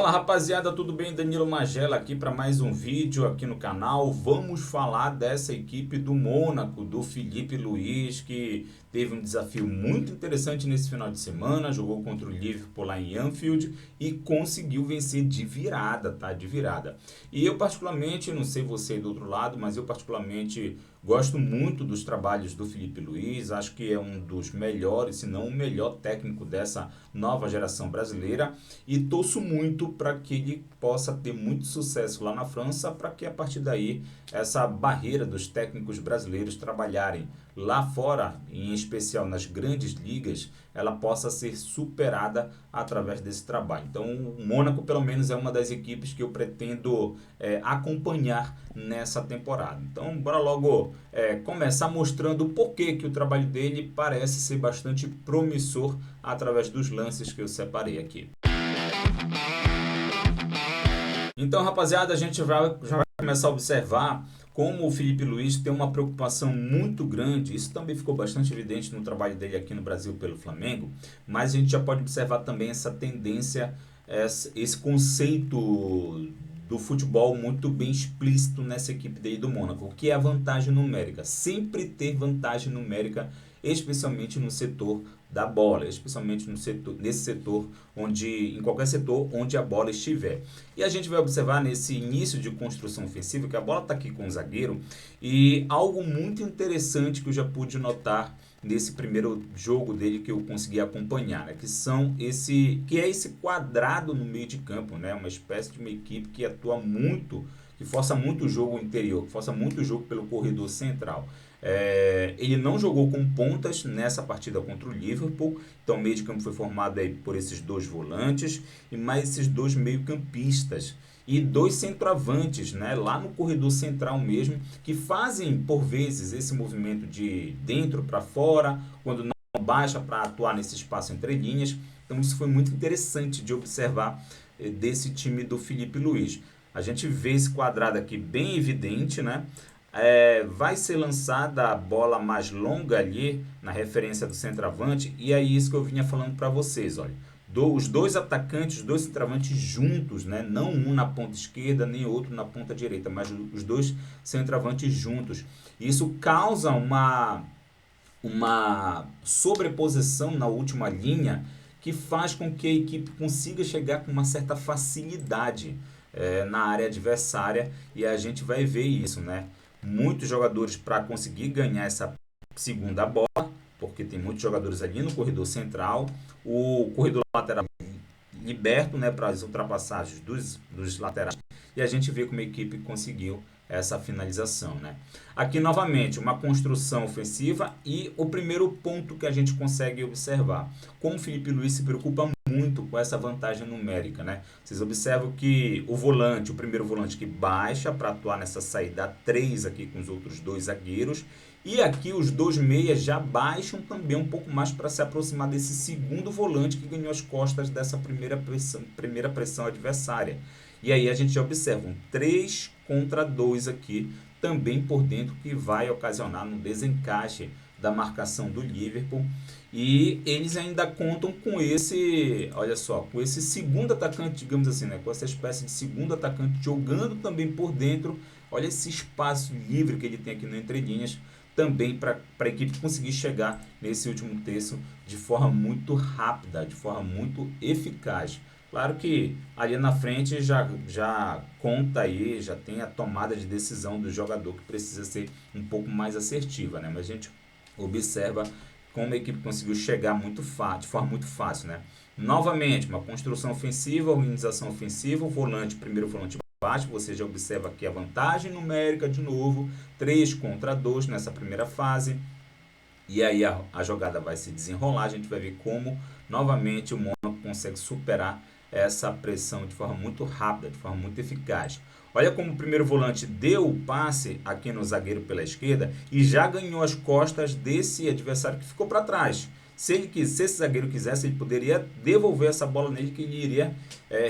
Fala rapaziada, tudo bem? Danilo Magela aqui para mais um vídeo aqui no canal. Vamos falar dessa equipe do Mônaco, do Filipe Luís, que teve um desafio muito interessante nesse final de semana, jogou contra o Liverpool lá em Anfield e conseguiu vencer de virada, tá? De virada. E eu particularmente, não sei você do outro lado, mas eu particularmente gosto muito dos trabalhos do Filipe Luís, acho que é um dos melhores, se não o melhor técnico dessa nova geração brasileira e torço muito para que ele possa ter muito sucesso lá na França, para que a partir daí essa barreira dos técnicos brasileiros trabalharem lá fora, em especial nas grandes ligas, ela possa ser superada através desse trabalho. Então o Mônaco pelo menos é uma das equipes que eu pretendo acompanhar nessa temporada. Então bora logo começar mostrando o porquê que o trabalho dele parece ser bastante promissor através dos lances que eu separei aqui. Então, rapaziada, a gente já vai começar a observar como o Filipe Luís tem uma preocupação muito grande. Isso também ficou bastante evidente no trabalho dele aqui no Brasil pelo Flamengo, mas a gente já pode observar também essa tendência, esse conceito do futebol muito bem explícito nessa equipe dele do Mônaco, que é a vantagem numérica. Sempre ter vantagem numérica, especialmente no setor da bola, especialmente no setor, nesse setor onde, em qualquer setor onde a bola estiver. E a gente vai observar nesse início de construção ofensiva que a bola está aqui com o zagueiro e algo muito interessante que eu já pude notar nesse primeiro jogo dele que eu consegui acompanhar, né? Que é esse quadrado no meio de campo, né? Uma espécie de uma equipe que atua muito, que força muito o jogo interior, que força muito o jogo pelo corredor central. Ele não jogou com pontas nessa partida contra o Liverpool, então o meio de campo foi formado aí por esses dois volantes e mais esses dois meio-campistas e dois centroavantes, né, lá no corredor central mesmo, que fazem por vezes esse movimento de dentro para fora, quando não baixa para atuar nesse espaço entre linhas. Então isso foi muito interessante de observar desse time do Filipe Luís. A gente vê esse quadrado aqui bem evidente, né? Vai ser lançada a bola mais longa ali na referência do centroavante e é isso que eu vinha falando para vocês, olha, os dois atacantes, os dois centroavantes juntos, né? Não um na ponta esquerda nem outro na ponta direita, mas os dois centroavantes juntos. Isso causa uma sobreposição na última linha que faz com que a equipe consiga chegar com uma certa facilidade na área adversária e a gente vai ver isso, né? Muitos jogadores para conseguir ganhar essa segunda bola, porque tem muitos jogadores ali no corredor central, o corredor lateral liberto, né, para as ultrapassagens dos laterais e a gente vê como a equipe conseguiu essa finalização, né? Aqui novamente uma construção ofensiva e o primeiro ponto que a gente consegue observar, como o Filipe Luís se preocupa muito com essa vantagem numérica, né? Vocês observam que o primeiro volante que baixa para atuar nessa saída 3 aqui com os outros dois zagueiros e aqui os dois meias já baixam também um pouco mais para se aproximar desse segundo volante que ganhou as costas dessa primeira pressão adversária. E aí a gente já observa um 3 contra 2 aqui, também por dentro, que vai ocasionar no desencaixe da marcação do Liverpool. E eles ainda contam com esse, olha só, com esse segundo atacante, digamos assim, né? Com essa espécie de segundo atacante jogando também por dentro. Olha esse espaço livre que ele tem aqui no entrelinhas, também para a equipe conseguir chegar nesse último terço de forma muito rápida, de forma muito eficaz. Claro que ali na frente já conta aí, já tem a tomada de decisão do jogador que precisa ser um pouco mais assertiva, né? Mas a gente observa como a equipe conseguiu chegar de forma muito fácil, né? Novamente, uma construção ofensiva, organização ofensiva, primeiro volante baixo, você já observa aqui a vantagem numérica de novo, 3 contra 2 nessa primeira fase. E aí a jogada vai se desenrolar, a gente vai ver como novamente o Mônaco consegue superar essa pressão de forma muito rápida, de forma muito eficaz. Olha como o primeiro volante deu o passe aqui no zagueiro pela esquerda e já ganhou as costas desse adversário que ficou para trás. Se esse zagueiro quisesse, ele poderia devolver essa bola nele, que ele iria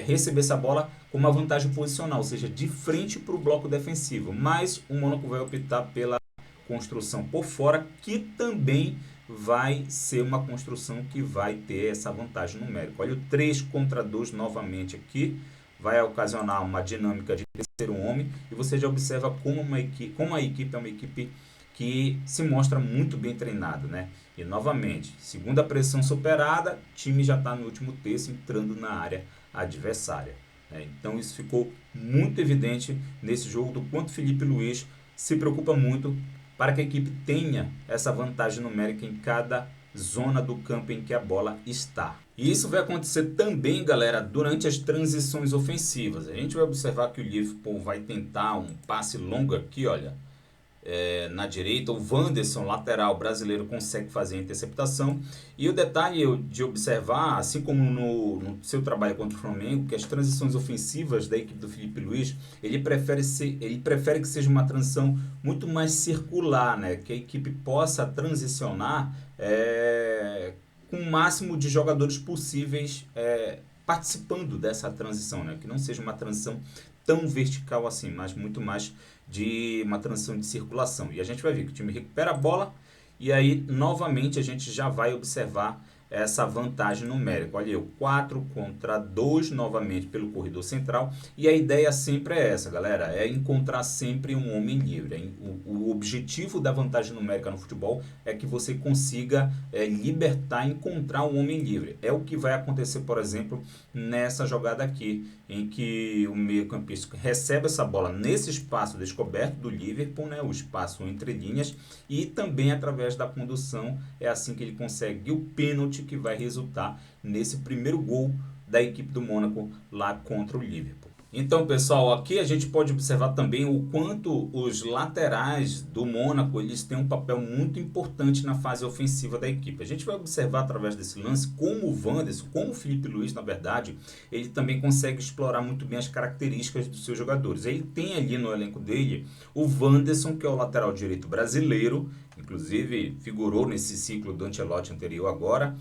receber essa bola com uma vantagem posicional, ou seja, de frente para o bloco defensivo. Mas o Mônaco vai optar pela construção por fora, que também vai ser uma construção que vai ter essa vantagem numérica. Olha o 3 contra 2 novamente aqui, vai ocasionar uma dinâmica de terceiro homem, e você já observa como a equipe é uma equipe que se mostra muito bem treinado, né? E novamente, segunda pressão superada, o time já está no último terço entrando na área adversária, né? Então isso ficou muito evidente nesse jogo do quanto Felipe Luiz se preocupa muito para que a equipe tenha essa vantagem numérica em cada zona do campo em que a bola está. E isso vai acontecer também, galera, durante as transições ofensivas. A gente vai observar que o Liverpool vai tentar um passe longo aqui, olha, na direita. O Wanderson, lateral brasileiro, consegue fazer a interceptação. E o detalhe de observar, assim como no seu trabalho contra o Flamengo, que as transições ofensivas da equipe do Felipe Luiz, ele prefere que seja uma transição muito mais circular, né? Que a equipe possa transicionar com o máximo de jogadores possíveis participando dessa transição, né? Que não seja uma transição tão vertical assim, mas muito mais de uma transição de circulação. E a gente vai ver que o time recupera a bola e aí novamente a gente já vai observar essa vantagem numérica. Olha aí, 4 contra 2 novamente pelo corredor central. E a ideia sempre é essa, galera, é encontrar sempre um homem livre. O objetivo da vantagem numérica no futebol é que você consiga libertar, encontrar um homem livre. É o que vai acontecer, por exemplo, nessa jogada aqui, em que o meio-campista recebe essa bola nesse espaço descoberto do Liverpool, né, o espaço entre linhas, e também através da condução é assim que ele consegue o pênalti que vai resultar nesse primeiro gol da equipe do Mônaco lá contra o Liverpool. Então, pessoal, aqui a gente pode observar também o quanto os laterais do Mônaco eles têm um papel muito importante na fase ofensiva da equipe. A gente vai observar através desse lance como o Wanderson, como o Felipe Luiz, na verdade, ele também consegue explorar muito bem as características dos seus jogadores. Ele tem ali no elenco dele o Wanderson, que é o lateral direito brasileiro, inclusive figurou nesse ciclo do Ancelotti anterior agora,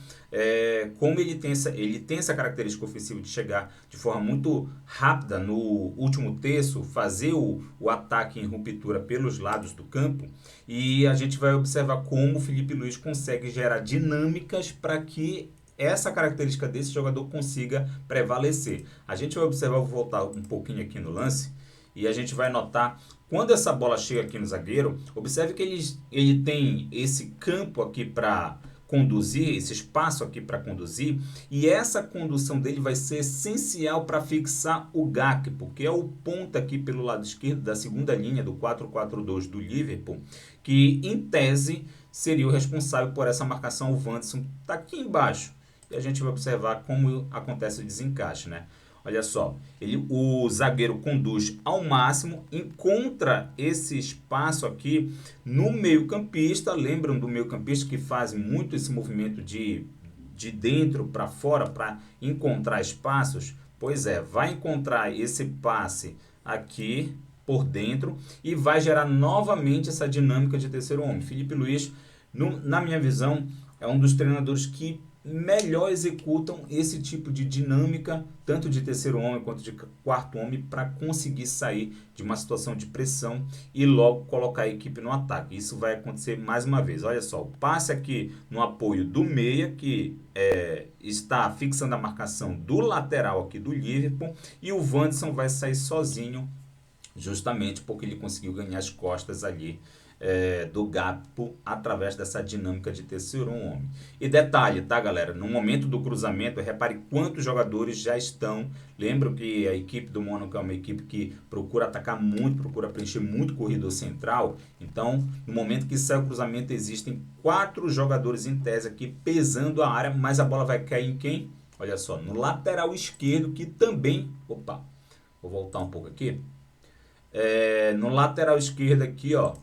como ele tem essa característica ofensiva de chegar de forma muito rápida no último terço, fazer o ataque em ruptura pelos lados do campo, e a gente vai observar como o Felipe Luiz consegue gerar dinâmicas para que essa característica desse jogador consiga prevalecer. A gente vai observar, vou voltar um pouquinho aqui no lance, e a gente vai notar, quando essa bola chega aqui no zagueiro, observe que ele tem esse campo aqui para conduzir, esse espaço aqui para conduzir, e essa condução dele vai ser essencial para fixar o Gakpo, que é o ponta aqui pelo lado esquerdo da segunda linha do 4-4-2 do Liverpool, que em tese seria o responsável por essa marcação. O Wanderson está aqui embaixo, e a gente vai observar como acontece o desencaixe, né? Olha só, o zagueiro conduz ao máximo, encontra esse espaço aqui no meio-campista. Lembram do meio-campista que faz muito esse movimento de dentro para fora para encontrar espaços? Pois é, vai encontrar esse passe aqui por dentro e vai gerar novamente essa dinâmica de terceiro homem. Felipe Luiz, na minha visão, é um dos treinadores que melhor executam esse tipo de dinâmica, tanto de terceiro homem quanto de quarto homem, para conseguir sair de uma situação de pressão e logo colocar a equipe no ataque. Isso vai acontecer mais uma vez. Olha só, o passe aqui no apoio do meia, que está fixando a marcação do lateral aqui do Liverpool, e o Wanderson vai sair sozinho, justamente porque ele conseguiu ganhar as costas ali do Gakpo através dessa dinâmica de terceiro homem. E detalhe, tá, galera? No momento do cruzamento, repare quantos jogadores já estão. Lembro que a equipe do Mônaco é uma equipe que procura atacar muito, procura preencher muito o corredor central. Então, no momento que sai o cruzamento, existem 4 jogadores em tese aqui pesando a área, mas a bola vai cair em quem? Olha só, no lateral esquerdo, que também... Opa, vou voltar um pouco aqui. No lateral esquerdo aqui, ó,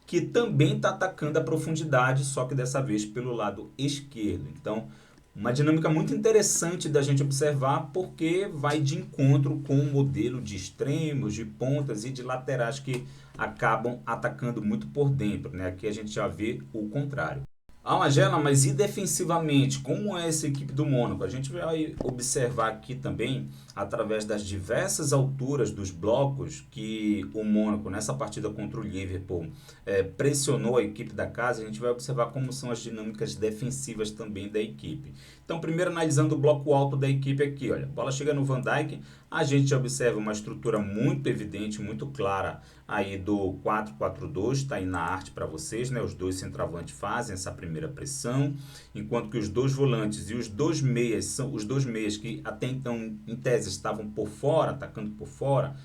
que também está atacando a profundidade, só que dessa vez pelo lado esquerdo. Então, uma dinâmica muito interessante da gente observar, porque vai de encontro com o modelo de extremos, de pontas e de laterais que acabam atacando muito por dentro, né? Aqui a gente já vê o contrário. Magela, mas e defensivamente? Como é essa equipe do Mônaco? A gente vai observar aqui também, através das diversas alturas dos blocos que o Mônaco, nessa partida contra o Liverpool, pressionou a equipe da casa. A gente vai observar como são as dinâmicas defensivas também da equipe. Então, primeiro analisando o bloco alto da equipe aqui, olha, a bola chega no Van Dijk, a gente observa uma estrutura muito evidente, muito clara aí do 4-4-2, está aí na arte para vocês, né? Os dois centroavantes fazem essa primeira pressão, enquanto que os dois volantes e os dois meias, são os dois meias que até então, em tese, estavam por fora, atacando por fora,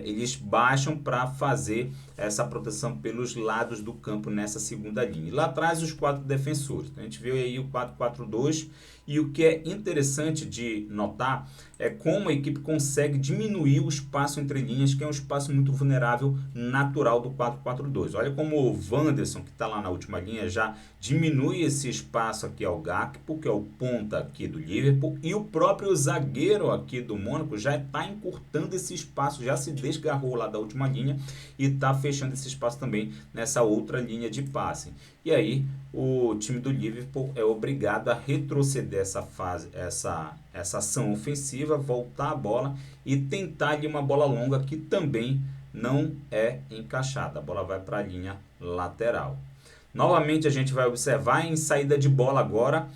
eles baixam para fazer essa proteção pelos lados do campo nessa segunda linha. E lá atrás os 4 defensores. Então, a gente vê aí o 4-4-2 e o que é interessante de notar é como a equipe consegue diminuir o espaço entre linhas, que é um espaço muito vulnerável natural do 4-4-2. Olha como o Wanderson, que está lá na última linha, já diminui esse espaço aqui ao Gakpo, que é o ponta aqui do Liverpool, e o próprio zagueiro aqui do Mônaco já está encurtando esse espaço, já se desgarrou lá da última linha e está fechando esse espaço também nessa outra linha de passe. E aí o time do Liverpool é obrigado a retroceder essa ação ofensiva, voltar a bola e tentar ali uma bola longa que também não é encaixada. A bola vai para a linha lateral. Novamente a gente vai observar em saída de bola agora.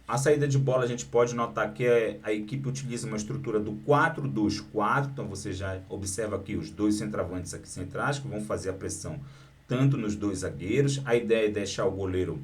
A saída de bola a gente pode notar que a equipe utiliza uma estrutura do 4-2-4. Então você já observa aqui os dois centroavantes aqui centrais que vão fazer a pressão tanto nos dois zagueiros. A ideia é deixar o goleiro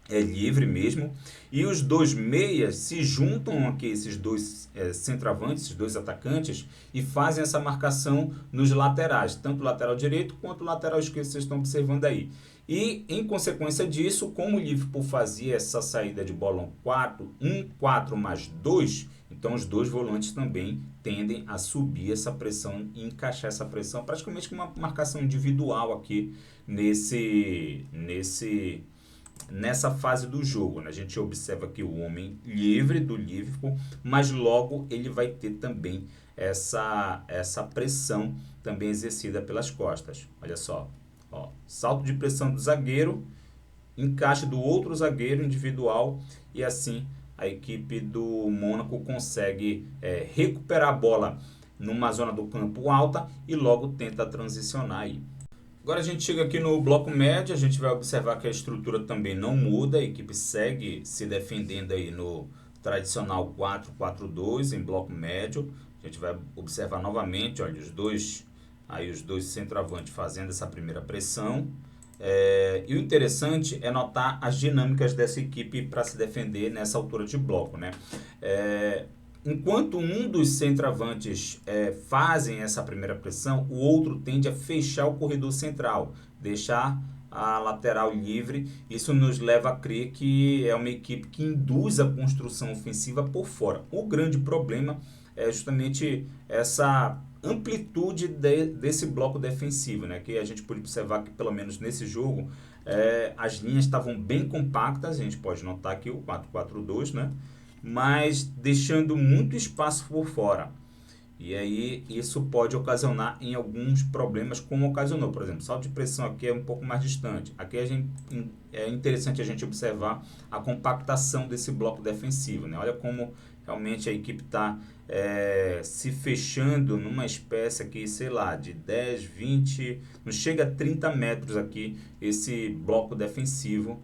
livre mesmo. E os dois meias se juntam aqui, esses dois centroavantes, esses dois atacantes, e fazem essa marcação nos laterais, tanto o lateral direito quanto o lateral esquerdo, vocês estão observando aí. E, em consequência disso, como o Liverpool fazia essa saída de bola 1-4 mais 2, então os dois volantes também tendem a subir essa pressão e encaixar essa pressão, praticamente com uma marcação individual aqui nessa fase do jogo, né? A gente observa aqui o homem livre do Liverpool, mas logo ele vai ter também essa pressão também exercida pelas costas. Olha só, ó, salto de pressão do zagueiro, encaixe do outro zagueiro individual e assim a equipe do Mônaco consegue recuperar a bola numa zona do campo alta e logo tenta transicionar aí. Agora a gente chega aqui no bloco médio, a gente vai observar que a estrutura também não muda, a equipe segue se defendendo aí no tradicional 4-4-2 em bloco médio. A gente vai observar novamente, olha, os dois centroavantes fazendo essa primeira pressão. E o interessante é notar as dinâmicas dessa equipe para se defender nessa altura de bloco, né? Enquanto um dos centroavantes fazem essa primeira pressão, o outro tende a fechar o corredor central, deixar a lateral livre. Isso nos leva a crer que é uma equipe que induz a construção ofensiva por fora. O grande problema é justamente essa amplitude desse bloco defensivo, né? Que a gente pode observar que pelo menos nesse jogo as linhas estavam bem compactas, a gente pode notar aqui o 4-4-2, né? Mas deixando muito espaço por fora. E aí isso pode ocasionar em alguns problemas, como ocasionou. Por exemplo, salto de pressão aqui é um pouco mais distante. Aqui é interessante a gente observar a compactação desse bloco defensivo, né? Olha como realmente a equipe está se fechando numa espécie aqui, sei lá, de 10, 20, não chega a 30 metros aqui esse bloco defensivo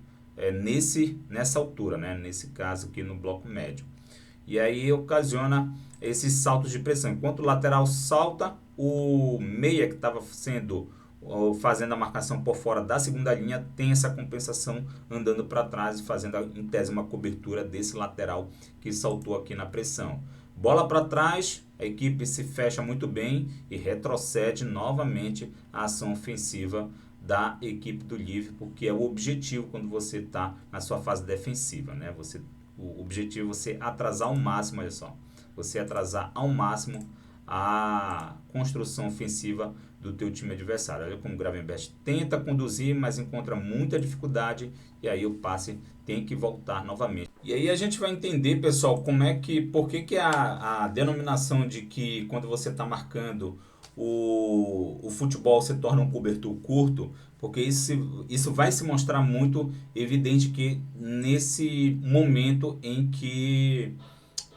nessa altura, né? Nesse caso aqui no bloco médio. E aí ocasiona esses saltos de pressão. Enquanto o lateral salta, o meia que estava fazendo a marcação por fora da segunda linha tem essa compensação andando para trás e fazendo em tese uma cobertura desse lateral que saltou aqui na pressão. Bola para trás, a equipe se fecha muito bem e retrocede novamente a ação ofensiva da equipe do Liverpool, que é o objetivo quando você está na sua fase defensiva, né? O objetivo é você atrasar ao máximo, olha só, você atrasar ao máximo a construção ofensiva do teu time adversário. Olha como o Gravenberch tenta conduzir, mas encontra muita dificuldade e aí o passe tem que voltar novamente. E aí a gente vai entender, pessoal, por que a denominação de que quando você está marcando o futebol se torna um cobertor curto, porque isso vai se mostrar muito evidente que nesse momento em que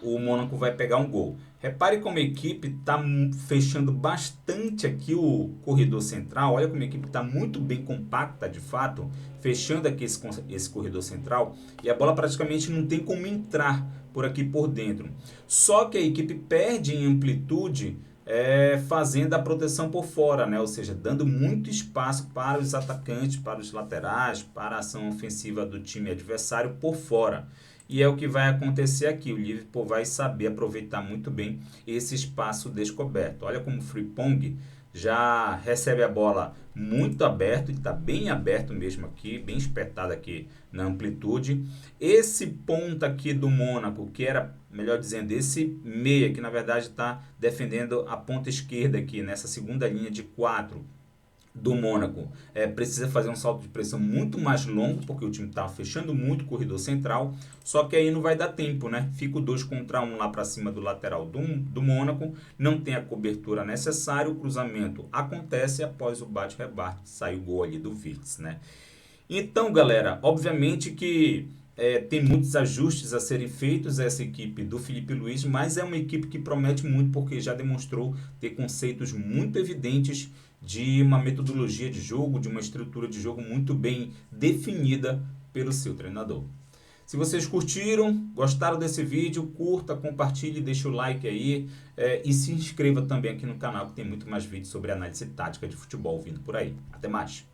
o Mônaco vai pegar um gol. Repare como a equipe está fechando bastante aqui o corredor central. Olha como a equipe está muito bem compacta, de fato, fechando aqui esse corredor central. E a bola praticamente não tem como entrar por aqui por dentro. Só que a equipe perde em amplitude fazendo a proteção por fora, né? Ou seja, dando muito espaço para os atacantes, para os laterais, para a ação ofensiva do time adversário por fora. E é o que vai acontecer aqui. O Liverpool vai saber aproveitar muito bem esse espaço descoberto. Olha como o Frimpong já recebe a bola muito aberto, ele está bem aberto mesmo aqui, bem espetado aqui na amplitude. Esse ponta aqui do Mônaco, que era, melhor dizendo, esse meia, que na verdade está defendendo a ponta esquerda aqui, nessa segunda linha de 4 do Mônaco, precisa fazer um salto de pressão muito mais longo, porque o time está fechando muito o corredor central, só que aí não vai dar tempo, né? Fica o 2 contra 1 lá para cima do lateral do Mônaco, não tem a cobertura necessária, o cruzamento acontece após o bate-rebate, sai o gol ali do Wirtz, né? Então, galera, obviamente que tem muitos ajustes a serem feitos essa equipe do Filipe Luís, mas é uma equipe que promete muito porque já demonstrou ter conceitos muito evidentes de uma metodologia de jogo, de uma estrutura de jogo muito bem definida pelo seu treinador. Se vocês curtiram, gostaram desse vídeo, curta, compartilhe, deixa o like aí e se inscreva também aqui no canal que tem muito mais vídeos sobre análise tática de futebol vindo por aí. Até mais!